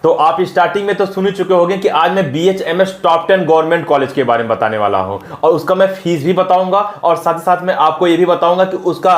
तो आप स्टार्टिंग में तो सुन ही चुके होंगे कि आज मैं BHMS टॉप 10 गवर्नमेंट कॉलेज के बारे में बताने वाला हूं और उसका मैं फीस भी बताऊंगा और साथ ही साथ मैं आपको ये भी बताऊंगा कि उसका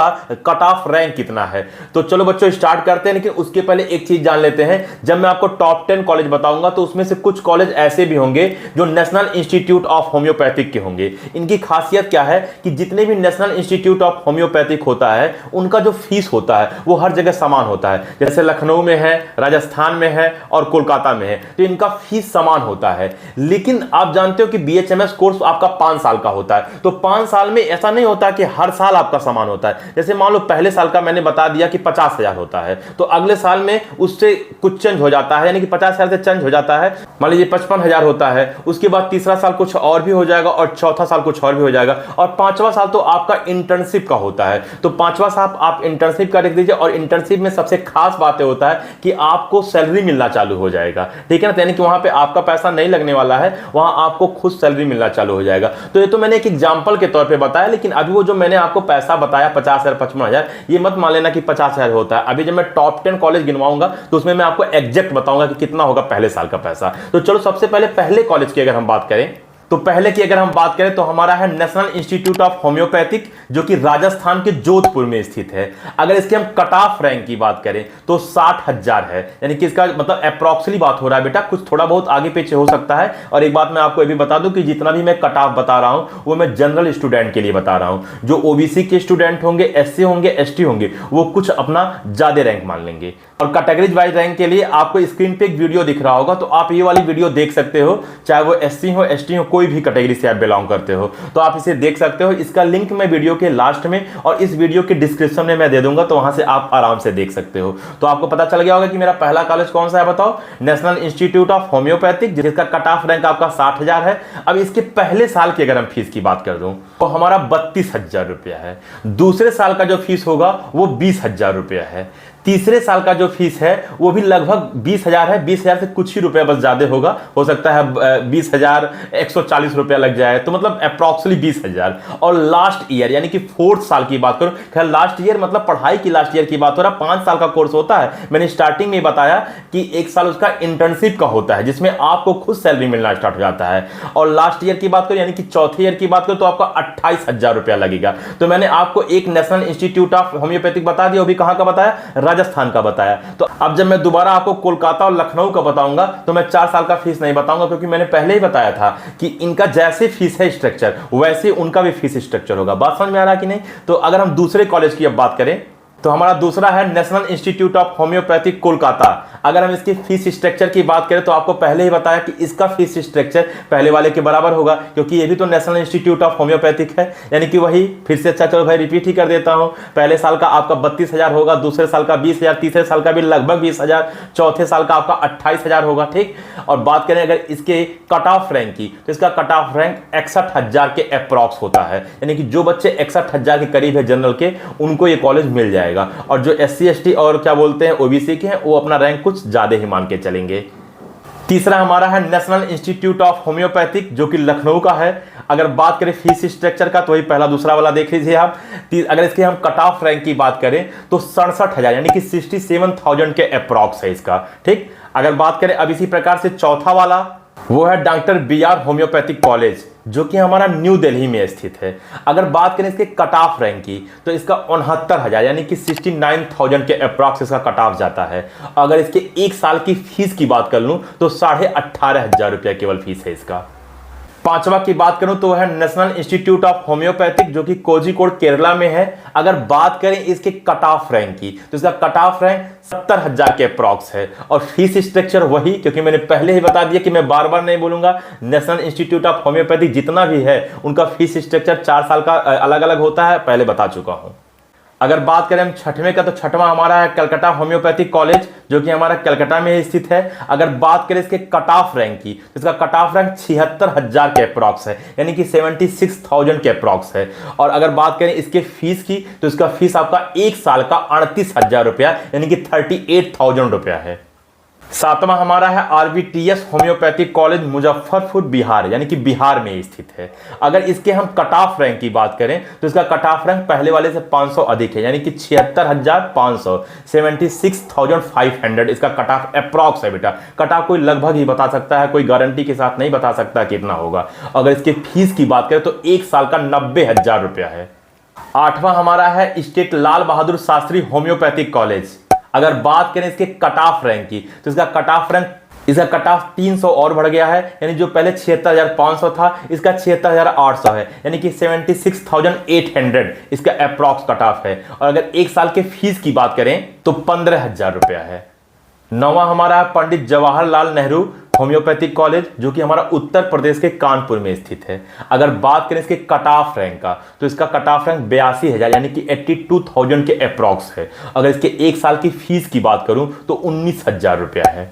कट ऑफ रैंक कितना है। तो चलो बच्चों स्टार्ट करते हैं, लेकिन उसके पहले एक चीज जान लेते हैं। जब मैं आपको टॉप 10 कॉलेज बताऊंगा तो उसमें से कुछ कॉलेज ऐसे भी होंगे जो नेशनल इंस्टीट्यूट ऑफ होम्योपैथिक के होंगे। इनकी खासियत क्या है कि जितने भी नेशनल इंस्टीट्यूट ऑफ होम्योपैथिक होता है उनका जो फीस होता है वो हर जगह समान होता है। जैसे लखनऊ में है, राजस्थान में है और कोलकाता में है, तो इनका फीस समान होता है। लेकिन आप जानते हो कि BHMS कोर्स आपका 5 साल का होता है, तो 5 साल में ऐसा नहीं होता कि हर साल आपका समान होता है। जैसे मान लो पहले साल का मैंने बता दिया कि 50,000 होता है, तो अगले साल में उससे कुछ चेंज हो जाता है, यानी कि 50,000 से चेंज हो जाता है। मान लीजिए 55,000 होता है, उसके बाद तीसरा साल कुछ और भी हो जाएगा और चौथा साल कुछ और भी हो जाएगा और पांचवा साल तो आपका इंटर्नशिप का होता है। तो पांचवा साल आप इंटर्नशिप का लिख दीजिए और इंटर्नशिप में सबसे खास बात होता है कि आपको सैलरी मिलना चालू हो जाएगा, ठीक है ना। यानी कि वहां पे आपका पैसा नहीं लगने वाला है, वहां आपको खुद सैलरी मिलना चालू हो जाएगा। तो ये तो मैंने एक एग्जांपल के तौर पे बताया, लेकिन अभी वो जो मैंने आपको पैसा बताया 50,000 55,000, ये मत मान लेना कि 50,000 होता है। अभी जब मैं टॉप 10 कॉलेज गिनवाऊंगा तो उसमें मैं आपको एग्जैक्ट बताऊंगा कि कितना होगा पहले साल का पैसा। तो चलो सबसे पहले पहले कॉलेज की अगर हम बात करें, तो पहले की अगर हम बात करें तो हमारा है नेशनल इंस्टीट्यूट ऑफ होम्योपैथिक, जो कि राजस्थान के जोधपुर में स्थित है। अगर इसके हम कट ऑफ रैंक की बात करें तो 60,000 है, यानी कि इसका मतलब अप्रॉक्सिमली बात हो रहा है बेटा, कुछ थोड़ा बहुत आगे पीछे हो सकता है। और एक बात मैं आपको ये भी बता दूं कि जितना भी मैं कट ऑफ बता रहा हूं वो मैं जनरल स्टूडेंट के लिए बता रहा हूं। जो OBC के स्टूडेंट होंगे, SC होंगे, ST होंगे, वो कुछ अपना ज्यादा रैंक मान लेंगे। और कैटेगरीज वाइज रैंक के लिए आपको स्क्रीन पे एक वीडियो दिख रहा होगा, तो आप ये वाली वीडियो देख सकते हो, चाहे वो SC हो, ST हो, कोई भी कैटेगरी से आप बिलोंग करते हो, तो आप इसे देख सकते हो। इसका लिंक मैं वीडियो के लास्ट में और इस वीडियो के डिस्क्रिप्शन में मैं दे दूंगा, तो वहां से आप आराम से देख सकते हो। तो आपको पता चल गया होगा कि मेरा पहला कॉलेज कौन सा है, बताओ, नेशनल इंस्टीट्यूट ऑफ होम्योपैथिक, जिसका कट ऑफ रैंक आपका 60,000 है। अब इसके पहले साल की अगर हम फीस की बात कर दूं तो हमारा 32,000 रुपया है। दूसरे साल का जो फीस होगा वो 20,000 रुपया है। तीसरे साल का जो फीस है वो भी लगभग 20,000 है। 20,000 से कुछ ही रुपया बस ज्यादा होगा, हो सकता है 20,140 रुपया लग जाए, तो मतलब अप्रॉक्सिमली 20,000। और लास्ट ईयर यानी कि 4th साल की बात करूं, खैर लास्ट ईयर मतलब पढ़ाई की लास्ट ईयर की बात हो रहा है, 5 साल का कोर्स होता है। मैंने स्टार्टिंग में बताया कि 1 साल उसका इंटर्नशिप का होता है, जिसमें आपको खुद सैलरी मिलना स्टार्ट हो जाता है। और लास्ट ईयर की बात करूं यानी कि चौथे ईयर की बात करूं तो आपका 28,000 रुपया लगेगा। तो मैंने आपको एक नेशनल इंस्टीट्यूट ऑफ होम्योपैथिक बता दिया, वो भी कहां का बताया, राजस्थान का बताया। तो अब जब मैं दोबारा आपको कोलकाता और लखनऊ का बताऊंगा तो मैं 4 साल का फीस नहीं बताऊंगा, क्योंकि मैंने पहले ही बताया था कि इनका जैसे फीस है स्ट्रक्चर वैसे उनका भी फीस स्ट्रक्चर होगा। बात समझ में आ रहा कि नहीं। तो अगर हम दूसरे कॉलेज की अब बात करें तो हमारा दूसरा है national institute of homeopathic Kolkata. अगर हम इसकी फीस स्ट्रक्चर की बात करें तो आपको पहले ही बताया कि इसका फीस स्ट्रक्चर पहले वाले के बराबर होगा, क्योंकि ये भी तो नेशनल इंस्टीट्यूट ऑफ होम्योपैथिक है। यानी कि वही फिर से, अच्छा चलो भाई रिपीट ही कर देता हूं। पहले साल का आपका 32,000 होगा, दूसरे साल का 20,000, तीसरे साल का भी लगभग 20,000, चौथे साल का आपका 28,000 होगा, ठीक। और बात करें अगर इसके कट ऑफ रैंक की तो इसका कट ऑफ रैंक 61,000 के अप्रॉक्स होता है। यानी कि जो बच्चे 61,000 के करीब है जनरल के, उनको ये कॉलेज मिल जाएगा। और जो SC ST और क्या बोलते हैं OBC के हैं, वो अपना रैंक कुछ ज्यादा ही मान के चलेंगे। तीसरा हमारा है नेशनल इंस्टीट्यूट ऑफ होम्योपैथिक, जो कि लखनऊ का है। अगर बात करें फीस स्ट्रक्चर का तो वही पहला दूसरा वाला देख लीजिए आप। अगर इसके हम कट ऑफ रैंक की बात करें तो 67,000 यानी कि 67,000 के अप्रॉक्स है इसका, ठीक। अगर बात करें अब इसी प्रकार से चौथा वाला, वो है डॉक्टर BR होम्योपैथिक कॉलेज, जो कि हमारा न्यू दिल्ली में स्थित है। अगर बात करें इसके कट ऑफ रैंक की तो इसका 69,000 यानी कि 69,000 के अप्रॉक्स इसका कट ऑफ जाता है। अगर इसके 1 साल की फीस की बात कर लूं तो 18,500 रुपया केवल फीस है इसका। पांचवा की बात करूं तो है नेशनल इंस्टीट्यूट ऑफ होम्योपैथिक, जो कि कोझिकोड केरला में है। अगर बात करें इसके कट ऑफ रैंक की तो इसका कट ऑफ रैंक 70,000 के अप्रॉक्स है। और फीस स्ट्रक्चर वही, क्योंकि मैंने पहले ही बता दिया कि मैं बार बार नहीं बोलूंगा, नेशनल इंस्टीट्यूट ऑफ होम्योपैथिक जितना भी है उनका फीस स्ट्रक्चर 4 साल का अलग अलग होता है, पहले बता चुका हूं। अगर बात करें हम छठवें का तो छठवां हमारा है कलकत्ता होम्योपैथिक कॉलेज, जो कि हमारा कलकत्ता में स्थित है। अगर बात करें इसके कट ऑफ रैंक की तो इसका कट ऑफ रैंक 76,000 के अप्रॉक्स है, यानी कि 76,000 के अप्रॉक्स है। और अगर बात करें इसके फीस की तो इसका फीस आपका 1 साल का 38,000 रुपया यानी कि 38,000 रुपया है। सातवां हमारा है RBTS homeopathic college Muzaffarpur Bihar, यानी कि बिहार में स्थित है। अगर इसके हम कट ऑफ रैंक की बात करें तो इसका कट ऑफ रैंक पहले वाले से 500 अधिक है, यानी कि 76,500, 76,500 इसका कट ऑफ अप्रॉक्स है बेटा। कट ऑफ कोई लगभग ही बता सकता है, कोई गारंटी के साथ नहीं बता सकता कितना होगा। अगर इसके फीस की बात करें तो एक साल का 90,000 रुपया है। आठवां हमारा है state Lal Bahadur Shastri homeopathic college. अगर बात करें इसके कट ऑफ रैंक की तो इसका कट ऑफ रैंक, इसका कट ऑफ 300 और बढ़ गया है, यानी जो पहले 76,500 था इसका 76,800 है, यानी कि 76,800 इसका अप्रॉक्स कट ऑफ है। और अगर एक साल के फीस की बात करें तो 15,000 रुपया है। नौवां हमारा है पंडित जवाहरलाल नेहरू होम्योपैथिक कॉलेज, जो कि हमारा उत्तर प्रदेश के कानपुर में स्थित है। अगर बात करें इसके कट ऑफ रैंक का तो इसका कट ऑफ रैंक 82,000 यानी कि 82,000 के अप्रॉक्स है। अगर इसके एक साल की फीस की बात करूं तो 19,000 रुपया है।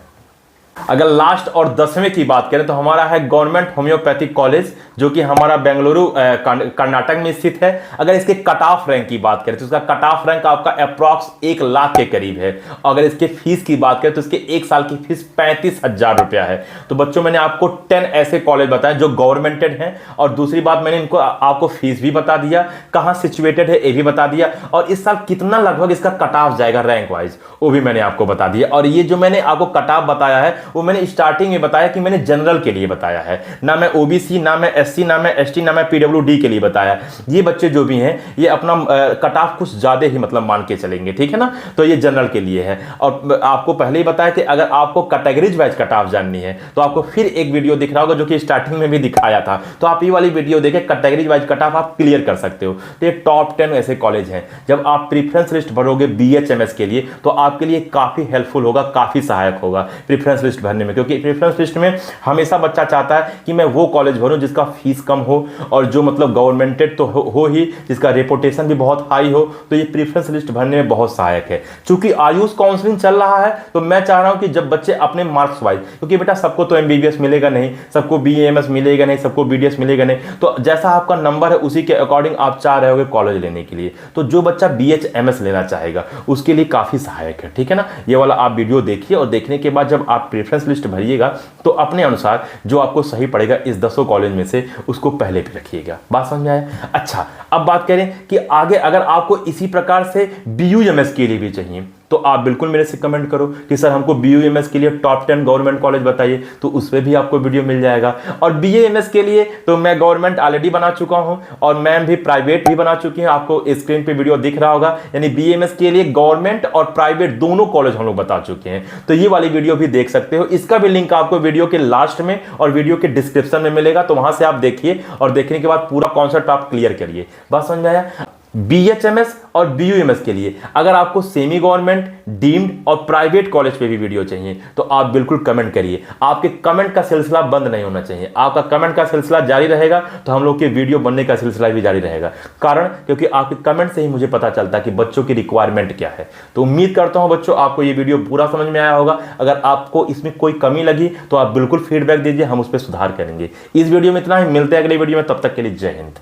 अगर लास्ट और 10वें की बात करें तो हमारा है गवर्नमेंट होम्योपैथिक कॉलेज, जो कि हमारा बेंगलुरु कर्नाटक में स्थित है। अगर इसके कट ऑफ रैंक की बात करें तो इसका कट ऑफ रैंक आपका अप्रॉक्स 1 लाख के करीब है। अगर इसके फीस की बात करें तो इसके एक साल की फीस 35,000 रुपया है। तो बच्चों मैंने आपको 10 ऐसे कॉलेज बताए जो गवर्नमेंटेड हैं, और दूसरी बात मैंने इनको आपको फीस भी बता दिया, कहाँ सिचुएटेड है ये भी बता दिया, और इस साल कितना लगभग इसका कट ऑफ जाएगा रैंक वाइज वो भी मैंने आपको बता दिया। और ये जो मैंने आपको कट ऑफ बताया है वो मैंने स्टार्टिंग में बताया कि मैंने जनरल के लिए बताया है, ना मैं ओबीसी, ना मैं एससी, ना मैं एसटी, ना मैं पीडब्ल्यूडी के लिए बताया। ये बच्चे जो भी हैं ये अपना कट ऑफ कुछ ज्यादा ही मतलब मान के चलेंगे, ठीक है ना। तो ये जनरल के लिए है। और आपको पहले ही बताया कि अगर आपको कैटेगरीज वाइज कट ऑफ जाननी है तो आपको फिर एक वीडियो दिख रहा होगा जो कि स्टार्टिंग में भी दिखाया था, तो आप ये वाली वीडियो देखें, कैटेगरीज वाइज कट ऑफ आप क्लियर कर सकते हो। तो ये टॉप 10 ऐसे कॉलेज हैं, जब आप प्रीफरेंस लिस्ट भरोगे बीएचएमएस के लिए तो आपके लिए काफी हेल्पफुल होगा, काफी सहायक होगा प्रीफरेंस लिस्ट भरने में। क्योंकि प्रेफरेंस लिस्ट में हमेशा बच्चा चाहता है कि मैं वो कॉलेज भरूं जिसका फीस कम हो और जो मतलब गवर्नमेंटेड तो हो ही, जिसका रेपुटेशन भी बहुत हाई हो। तो ये प्रेफरेंस लिस्ट भरने में बहुत सहायक है। चूंकि आयुष काउंसलिंग चल रहा है तो मैं चाह रहा हूं कि जब बच्चे अपने मार्क्स वाइज, क्योंकि बेटा सबको तो एमबीबीएस मिलेगा नहीं, सबको बीएमएस मिलेगा नहीं, सबको बीडीएस मिलेगा नहीं, तो जैसा आपका नंबर है उसी के अकॉर्डिंग आप चाह रहे होगे कॉलेज लेने के लिए। तो जो बच्चा बीएचएमएस लेना चाहेगा उसके लिए काफी सहायक है, ठीक है ना। ये वाला आप वीडियो देखिए और देखने के बाद जब आप प्रेफरेंस लिस्ट भरिएगा तो अपने अनुसार जो आपको सही पड़ेगा इस 10 कॉलेज में से उसको पहले पे रखिएगा। बात समझ में आया? अच्छा, अब बात करें कि आगे अगर आपको इसी प्रकार से बीयूएमएस के लिए भी चाहिए तो आप बिल्कुल मेरे से कमेंट करो कि सर हमको बीयूएमएस के लिए टॉप 10 गवर्नमेंट कॉलेज बताइए, तो उस पर भी आपको वीडियो मिल जाएगा। और बीएएमएस के लिए तो मैं गवर्नमेंट ऑलरेडी बना चुका हूं और मैम भी प्राइवेट भी बना चुकी हैं, आपको स्क्रीन पे वीडियो दिख रहा होगा। यानी बीएएमएस के लिए गवर्नमेंट और प्राइवेट दोनों कॉलेज हम लोग बता चुके हैं, तो ये वाली वीडियो भी देख सकते हो। इसका भी लिंक आपको वीडियो के लास्ट में और वीडियो के डिस्क्रिप्शन में मिलेगा, तो वहां से आप देखिए और देखने के बाद पूरा कॉन्सेप्ट आप क्लियर करिए। बात समझ आया? बीएचएमएस और बीयूएमएस के लिए अगर आपको सेमी गवर्नमेंट, डीम्ड और प्राइवेट कॉलेज पे भी वीडियो चाहिए तो आप बिल्कुल कमेंट करिए। आपके कमेंट का सिलसिला बंद नहीं होना चाहिए, आपका कमेंट का सिलसिला जारी रहेगा तो हम लोग के वीडियो बनने का सिलसिला भी जारी रहेगा। कारण क्योंकि आपके कमेंट से ही मुझे पता चलता है कि बच्चों की रिक्वायरमेंट क्या है। तो उम्मीद करता हूं बच्चों आपको ये वीडियो पूरा समझ में आया होगा। अगर आपको इसमें कोई कमी लगी तो आप बिल्कुल फीडबैक दीजिए, हम उस पर सुधार करेंगे। इस वीडियो में इतना ही, मिलते हैं अगले वीडियो में, तब तक के लिए जय हिंद।